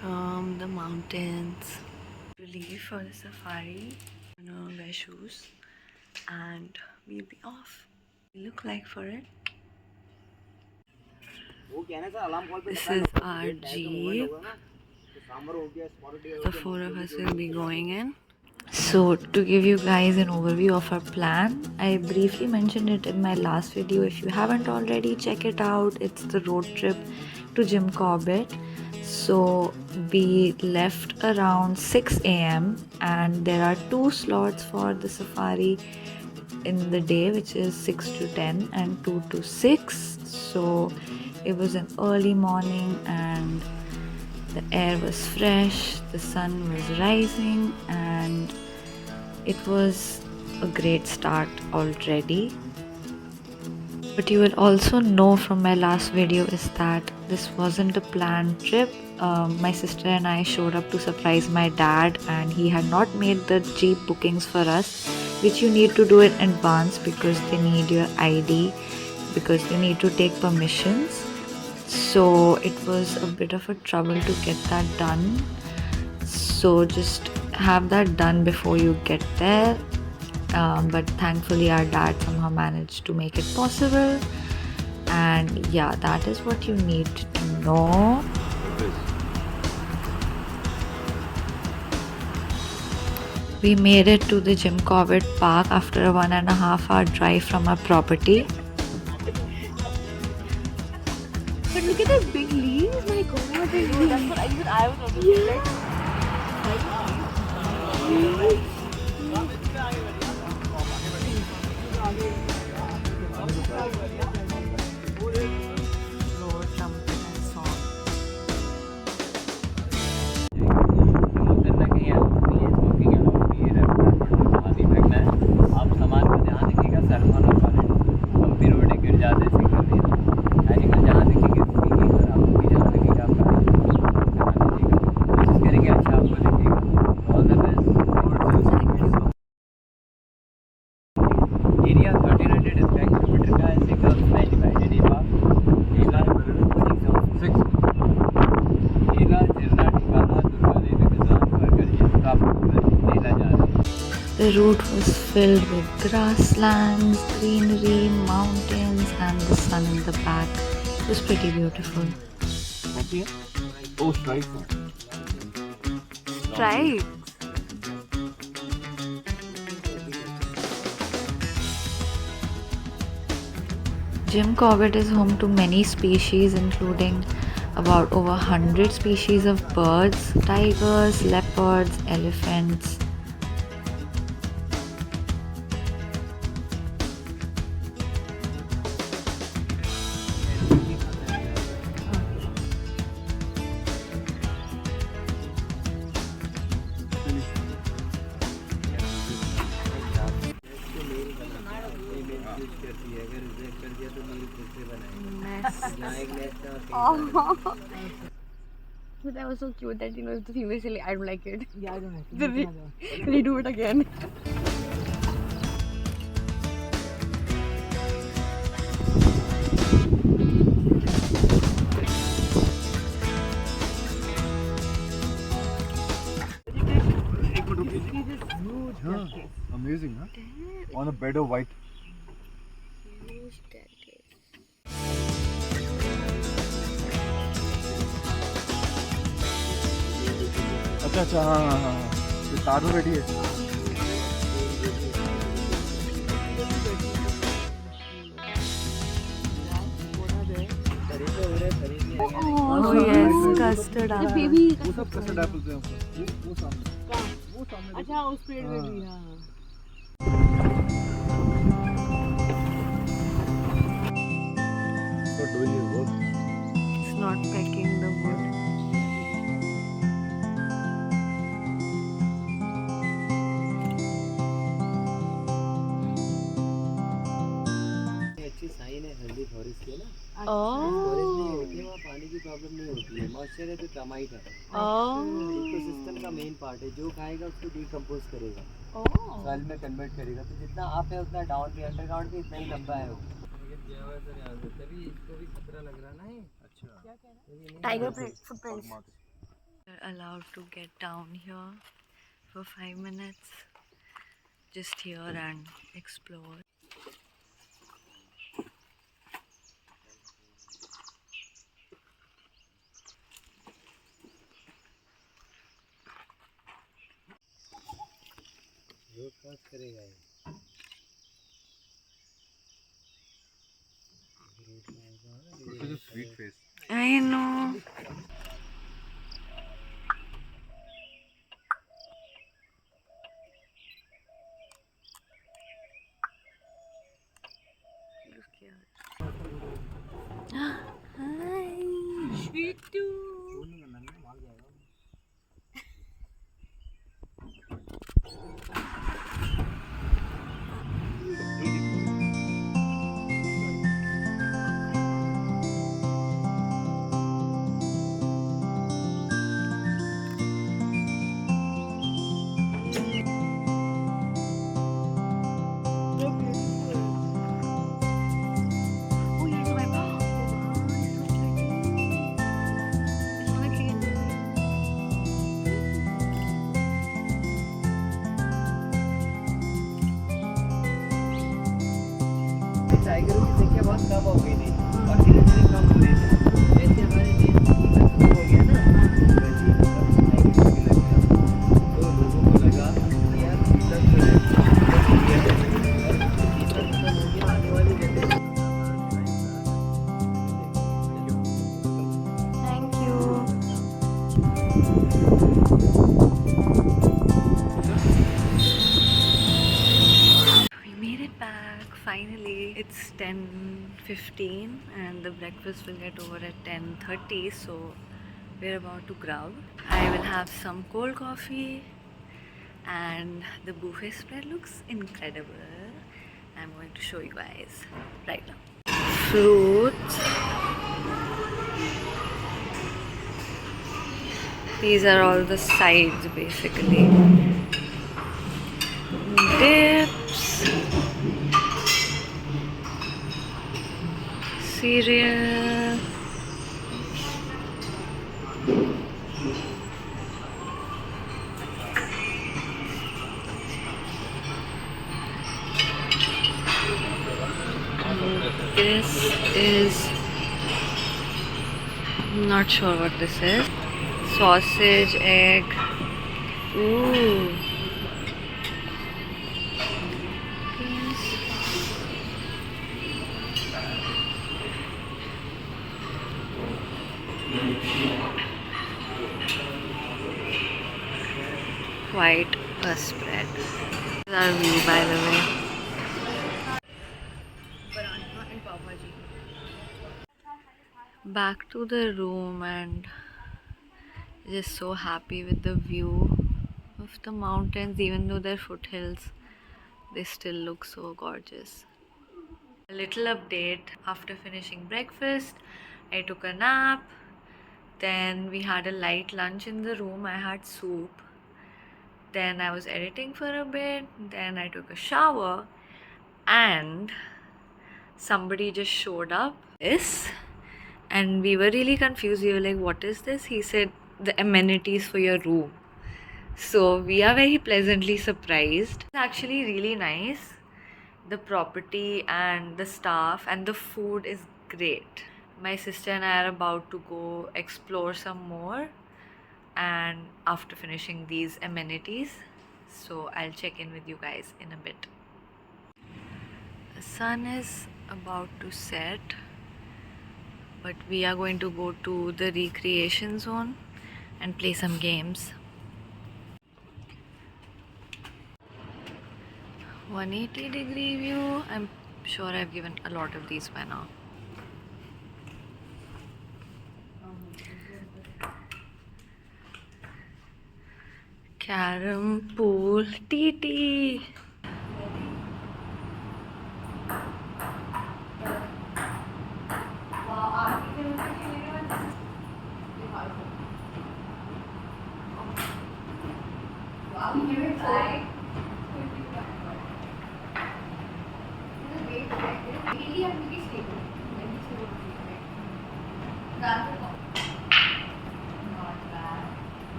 from the mountains to leave for the safari. I'm gonna wear shoes and we'll be off. We look like for it. This is our jeep. The four of us will be going in. So to give you guys an overview of our plan, I briefly mentioned it in my last video. If you haven't already, check it out. It's the road trip to Jim Corbett. So we left around 6 a.m. and there are 2 slots for the safari in the day, which is 6 to 10 and 2 to 6. So it was an early morning and the air was fresh, the sun was rising, and it was a great start already. But you will also know from my last video is that this wasn't a planned trip. My sister and I showed up to surprise my dad, and he had not made the jeep bookings for us, which you need to do in advance because they need your ID, because they need to take permissions. So it was a bit of a trouble to get that done. So just have that done before you get there. But thankfully our dad somehow managed to make it possible. And yeah, that is what you need to know. We made it to the Jim Corbett Park after a 1.5 hour drive from our property. But look at the big leaves, my god. Oh, that's what I was also saying. The route was filled with grasslands, greenery, mountains, and the sun in the back. It was pretty beautiful. Oh, strikes. Strikes? Jim Corbett is home to many species, including about over 100 species of birds, tigers, leopards, elephants. But that was so cute that if the female say I don't like it. Yeah, I don't like it. Redo it again. Amazing, huh? On a bed of white. Huge staircase. अच्छा हाँ ये तारों ready है Oh yes, custard apple. Baby. वो सब custard apples हैं वो सामने वो सामने अच्छा उस पेड़ में भी हाँ Not doing his work. It's not pecking the wood. अच्छी साइन है हेल्दी फॉरेस्ट की ना Oh. फॉरेस्ट नहीं होती है वहाँ पानी की प्रॉब्लम नहीं होती है मॉइस्चर है तो टर्माइट है Oh. इकोसिस्टम का मेन पार्ट है जो खाएगा उसको डिकम्पोज करेगा Oh. सॉइल में कन्वर्ट करेगा तो जितना आप है उतना डाउन भी अंडरग्राउंड भी इतना ही लंबा है वो तभी इसको भी खतरा लग रहा ना है अच्छा tiger footprints We're allowed to get down here for 5 minutes, just here and explore. Road cross करेगा ये Such a sweet face. I know. Hi, sweet too. टाइगरों की संख्या बहुत कम हो गई थी और धीरे धीरे कम हो रही थी जैसे हमारे देश में खत्म हो गया ना वैसे ही टाइगर भी लग गया तो लोगों को लगा कि यार सब जो है खत्म हो गया और खत्म हो गया आने वाली generation Thank you. We made it back finally. It's 10:15 and the breakfast will get over at 10:30, so we're about to grub. I will have some cold coffee and the buffet spread looks incredible. I'm going to show you guys right now. Fruits. These are all the sides basically. Dips. Cereal. This is, not sure what this is. Sausage, egg. Ooh. Beans. Quite a spread. These are we, by the way. Back to the room and just so happy with the view of the mountains. Even though they're foothills, they still look so gorgeous. A little update: after finishing breakfast, I took a nap. Then we had a light lunch in the room. I had soup. Then I was editing for a bit. Then I took a shower and somebody just showed up. And we were really confused. We were like, what is this? He said, the amenities for your room. So we are very pleasantly surprised. It's actually really nice. The property and the staff and the food is great. My sister and I are about to go explore some more and after finishing these amenities. So I'll check in with you guys in a bit. The sun is about to set, but we are going to go to the recreation zone and play some games. 180-degree view. I'm sure I've given a lot of these by now. Carom, pool, TT.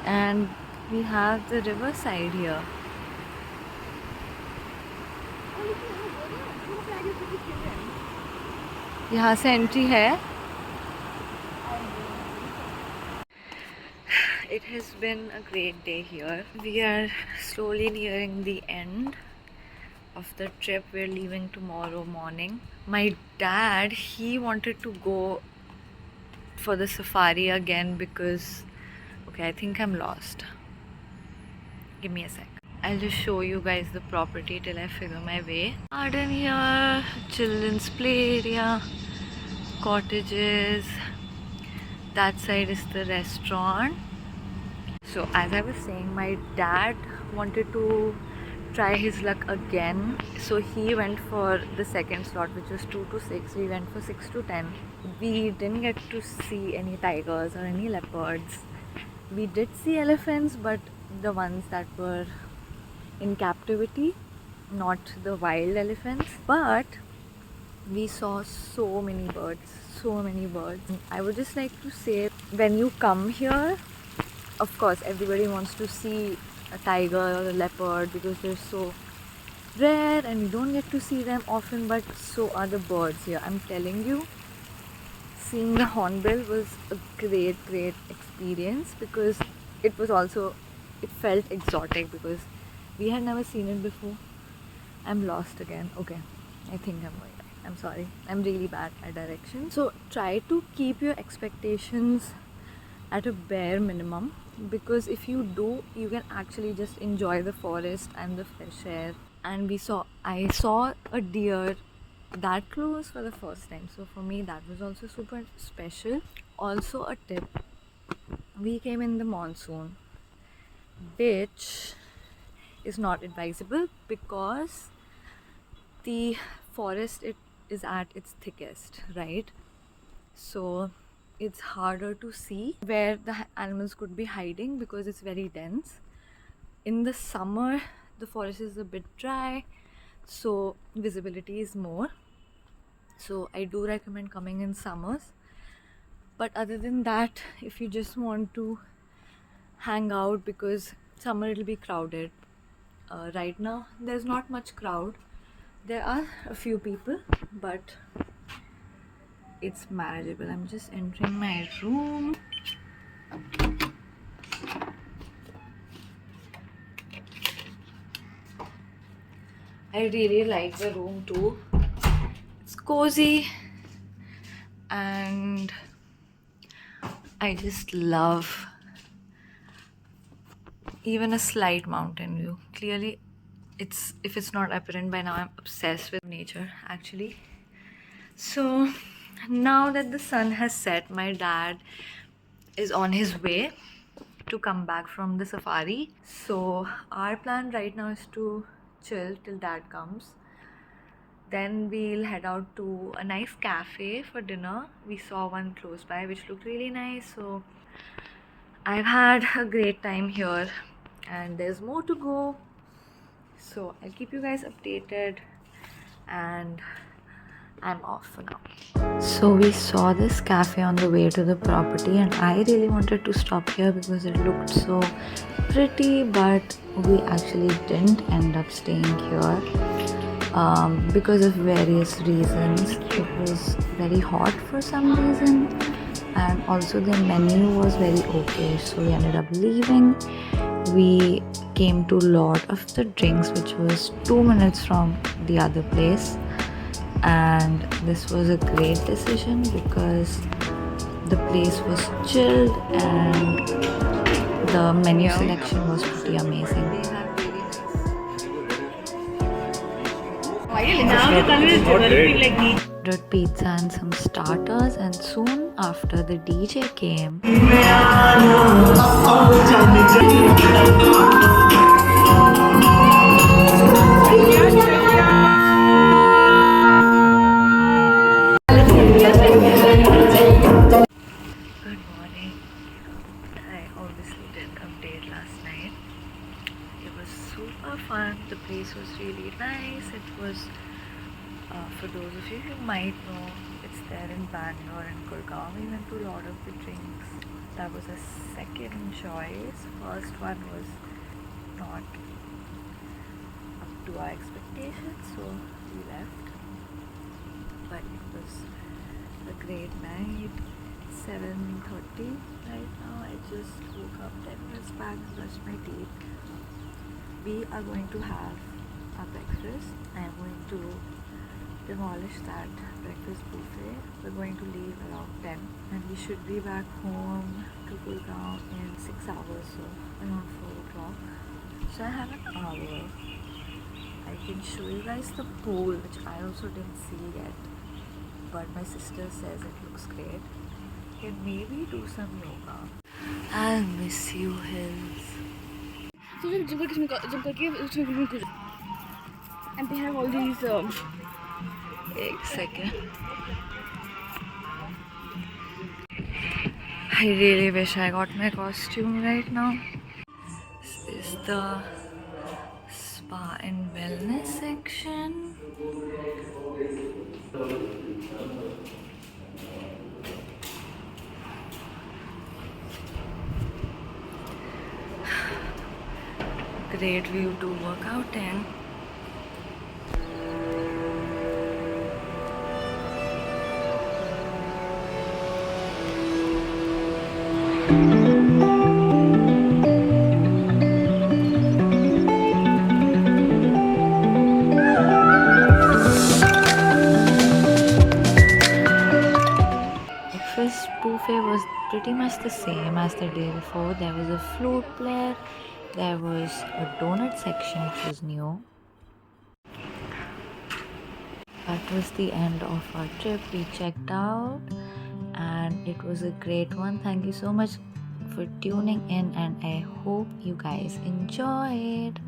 And we have the riverside here. यहाँ से entry है. It has been a great day here. We are slowly nearing the end of the trip. We're leaving tomorrow morning. My dad, he wanted to go for the safari again because, okay, I think I'm lost. Give me a sec. I'll just show you guys the property till I figure my way. Garden here, children's play area, cottages. That side is the restaurant. So as I was saying, my dad wanted to try his luck again. So he went for the second slot, which was 2 to 6. We went for 6 to 10. We didn't get to see any tigers or any leopards. We did see elephants, but the ones that were in captivity, not the wild elephants. But we saw so many birds, so many birds. I would just like to say, when you come here, of course everybody wants to see a tiger or a leopard because they're so rare and you don't get to see them often, but so are the birds here. I'm telling you, seeing the hornbill was a great experience because it felt exotic because we had never seen it before. I'm lost again. Okay, I think I'm going right. I'm sorry, I'm really bad at directions. So try to keep your expectations at a bare minimum, because if you do, you can actually just enjoy the forest and the fresh air. And I saw a deer that close for the first time, so for me that was also super special. Also a tip, we came in the monsoon, which is not advisable because the forest is at its thickest, right? So it's harder to see where the animals could be hiding because it's very dense. In the summer, the forest is a bit dry, so visibility is more. So I do recommend coming in summers. But other than that, if you just want to hang out, because summer it'll be crowded. Right now there's not much crowd. There are a few people, but it's manageable. I'm just entering my room. I really like the room too. It's cozy and I just love even a slight mountain view. Clearly, if it's not apparent by now, I'm obsessed with nature actually. So now that the sun has set, my dad is on his way to come back from the safari. So our plan right now is to chill till dad comes. Then we'll head out to a nice cafe for dinner. We saw one close by which looked really nice. So I've had a great time here and there's more to go. So I'll keep you guys updated and I'm off for now. So we saw this cafe on the way to the property and I really wanted to stop here because it looked so pretty, but we actually didn't end up staying here because of various reasons. It was very hot for some reason and also the menu was very okay, so we ended up leaving. We came to Lord of the Drinks, which was 2 minutes from the other place, and this was a great decision because the place was chilled and the menu selection was pretty amazing. Ordered pizza and some starters, and soon after the DJ came. Good morning. I obviously didn't update last night. It was super fun. The place was really nice. It was For those of you who might know, it's there in Bangalore and Gurgaon. We went to a lot of the drinks. That was a second choice. First one was not up to our expectations, so we left. But it was a great night. 7:30 right now. I just woke up 10 minutes back, brushed my teeth. We are going to have our breakfast. I am going to demolish that breakfast buffet. We're going to leave around 10 and we should be back home to Gurgaon in 6 hours, so around 4 o'clock. So I have an hour. I can show you guys the pool, which I also didn't see yet, but my sister says it looks great. Can maybe do some yoga. I'll miss you, hills. So jump करके उसमें घुस and they have all these एक second. I really wish I got my costume right now. This is the spa and wellness section. Great view to work out in. Breakfast buffet was pretty much the same as the day before. There was a flute player, there was a donut section which was new. That was the end of our trip. We checked out and it was a great one. Thank you so much for tuning in and I hope you guys enjoyed.